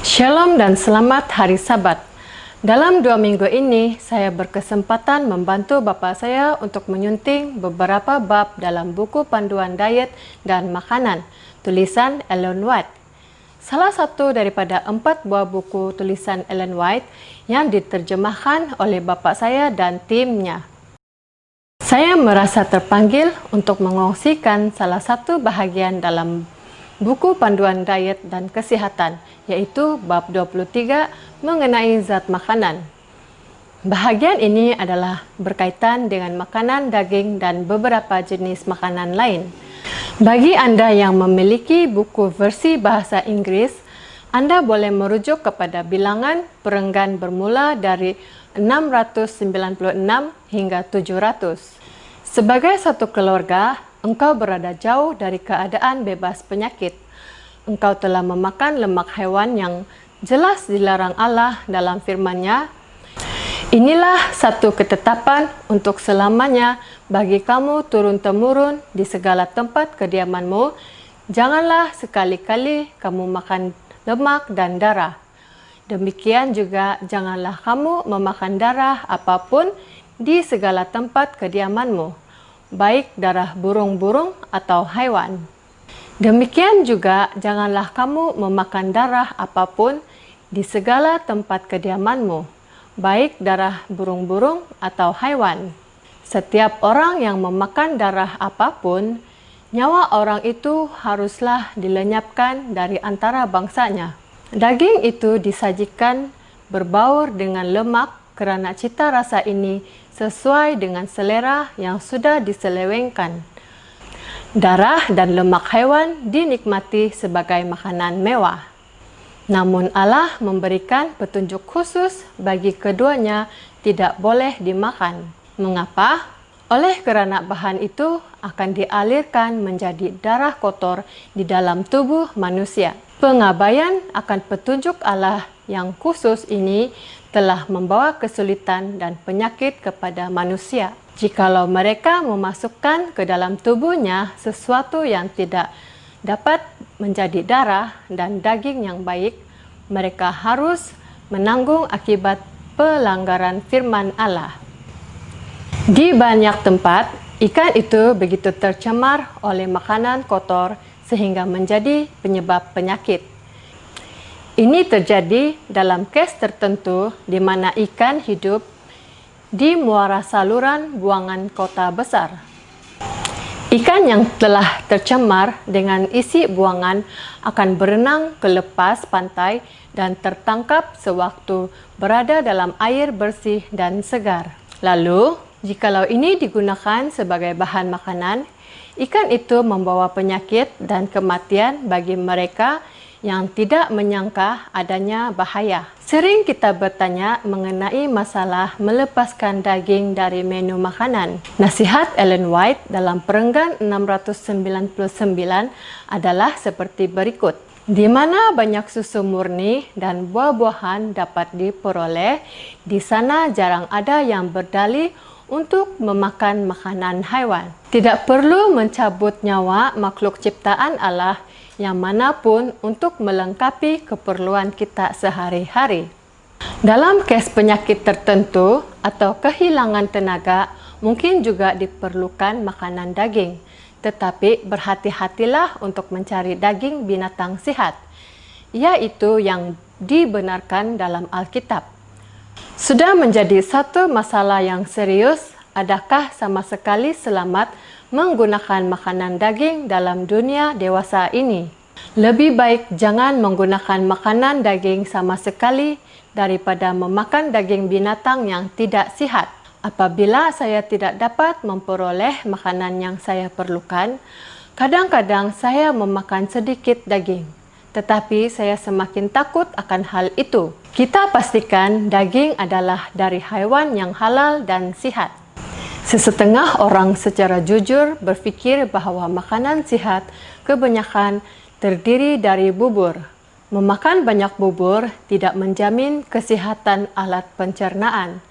Shalom dan selamat hari Sabat. Dalam 2 minggu ini, saya berkesempatan membantu Bapak saya untuk menyunting beberapa bab dalam buku panduan diet dan makanan, tulisan Ellen White. Salah satu daripada 4 buah buku tulisan Ellen White yang diterjemahkan oleh Bapak saya dan timnya. Saya merasa terpanggil untuk mengongsikan salah satu bahagian dalam buku panduan diet dan kesehatan, yaitu bab 23 mengenai zat makanan. Bahagian ini adalah berkaitan dengan makanan daging dan beberapa jenis makanan lain. Bagi Anda yang memiliki buku versi bahasa Inggris, Anda boleh merujuk kepada bilangan perenggan bermula dari 696 hingga 700. Sebagai satu keluarga, engkau berada jauh dari keadaan bebas penyakit. Engkau telah memakan lemak hewan yang jelas dilarang Allah dalam firman-Nya. Inilah satu ketetapan untuk selamanya bagi kamu turun-temurun di segala tempat kediamanmu. Janganlah sekali-kali kamu makan lemak dan darah. Demikian juga janganlah kamu memakan darah apapun di segala tempat kediamanmu, baik darah burung-burung atau hewan. Demikian juga janganlah kamu memakan darah apapun di segala tempat kediamanmu, baik darah burung-burung atau hewan. Setiap orang yang memakan darah apapun, nyawa orang itu haruslah dilenyapkan dari antara bangsanya. Daging itu disajikan berbaur dengan lemak kerana cita rasa ini sesuai dengan selera yang sudah diselewengkan. Darah dan lemak hewan dinikmati sebagai makanan mewah. Namun Allah memberikan petunjuk khusus bagi keduanya tidak boleh dimakan. Mengapa? Oleh kerana bahan itu akan dialirkan menjadi darah kotor di dalam tubuh manusia. Pengabaian akan petunjuk Allah yang khusus ini telah membawa kesulitan dan penyakit kepada manusia. Jikalau mereka memasukkan ke dalam tubuhnya sesuatu yang tidak dapat menjadi darah dan daging yang baik, mereka harus menanggung akibat pelanggaran firman Allah. Di banyak tempat, ikan itu begitu tercemar oleh makanan kotor sehingga menjadi penyebab penyakit. Ini terjadi dalam kes tertentu di mana ikan hidup di muara saluran buangan kota besar. Ikan yang telah tercemar dengan isi buangan akan berenang ke lepas pantai dan tertangkap sewaktu berada dalam air bersih dan segar. Lalu, jikalau ini digunakan sebagai bahan makanan, ikan itu membawa penyakit dan kematian bagi mereka yang tidak menyangka adanya bahaya. Sering kita bertanya mengenai masalah melepaskan daging dari menu makanan. Nasihat Ellen White dalam perenggan 699 adalah seperti berikut. Di mana banyak susu murni dan buah-buahan dapat diperoleh, di sana jarang ada yang berdalih untuk memakan makanan haiwan. Tidak perlu mencabut nyawa makhluk ciptaan Allah yang manapun untuk melengkapi keperluan kita sehari-hari. Dalam kes penyakit tertentu atau kehilangan tenaga, mungkin juga diperlukan makanan daging. Tetapi berhati-hatilah untuk mencari daging binatang sihat, yaitu yang dibenarkan dalam Alkitab. Sudah menjadi satu masalah yang serius, adakah sama sekali selamat menggunakan makanan daging dalam dunia dewasa ini? Lebih baik jangan menggunakan makanan daging sama sekali daripada memakan daging binatang yang tidak sihat. Apabila saya tidak dapat memperoleh makanan yang saya perlukan, kadang-kadang saya memakan sedikit daging. Tetapi saya semakin takut akan hal itu. Kita pastikan daging adalah dari haiwan yang halal dan sihat. Sesetengah orang secara jujur berfikir bahawa makanan sihat kebanyakan terdiri dari bubur. Memakan banyak bubur tidak menjamin kesihatan alat pencernaan,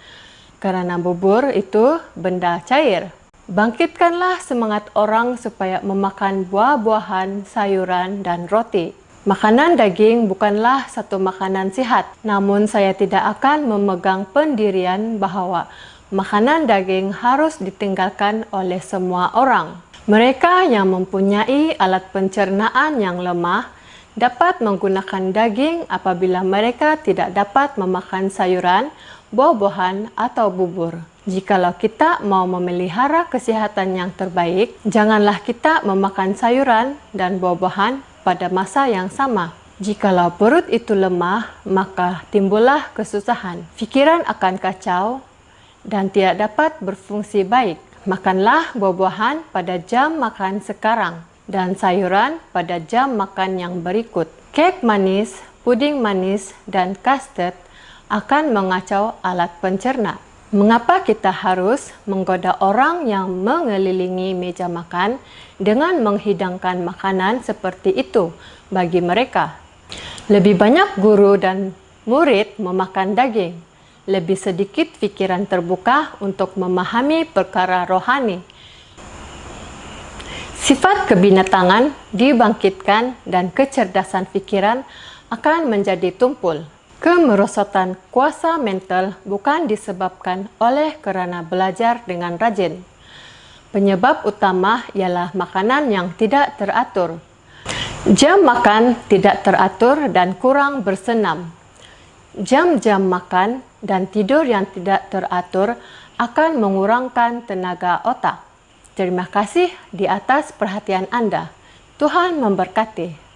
karena bubur itu benda cair. Bangkitkanlah semangat orang supaya memakan buah-buahan, sayuran, dan roti. Makanan daging bukanlah satu makanan sihat, namun saya tidak akan memegang pendirian bahwa makanan daging harus ditinggalkan oleh semua orang. Mereka yang mempunyai alat pencernaan yang lemah dapat menggunakan daging apabila mereka tidak dapat memakan sayuran, buah-buahan, atau bubur. Jikalau kita mau memelihara kesehatan yang terbaik, janganlah kita memakan sayuran dan buah-buahan pada masa yang sama. Jikalau perut itu lemah, maka timbullah kesusahan. Pikiran akan kacau dan tidak dapat berfungsi baik. Makanlah buah-buahan pada jam makan sekarang dan sayuran pada jam makan yang berikut. Kek manis, puding manis, dan custard akan mengacau alat pencerna. Mengapa kita harus menggoda orang yang mengelilingi meja makan dengan menghidangkan makanan seperti itu bagi mereka? Lebih banyak guru dan murid memakan daging, lebih sedikit pikiran terbuka untuk memahami perkara rohani. Sifat kebinatangan dibangkitkan dan kecerdasan pikiran akan menjadi tumpul. Kemerosotan kuasa mental bukan disebabkan oleh kerana belajar dengan rajin. Penyebab utama ialah makanan yang tidak teratur. Jam makan tidak teratur dan kurang bersenam. Jam-jam makan dan tidur yang tidak teratur akan mengurangkan tenaga otak. Terima kasih di atas perhatian Anda. Tuhan memberkati.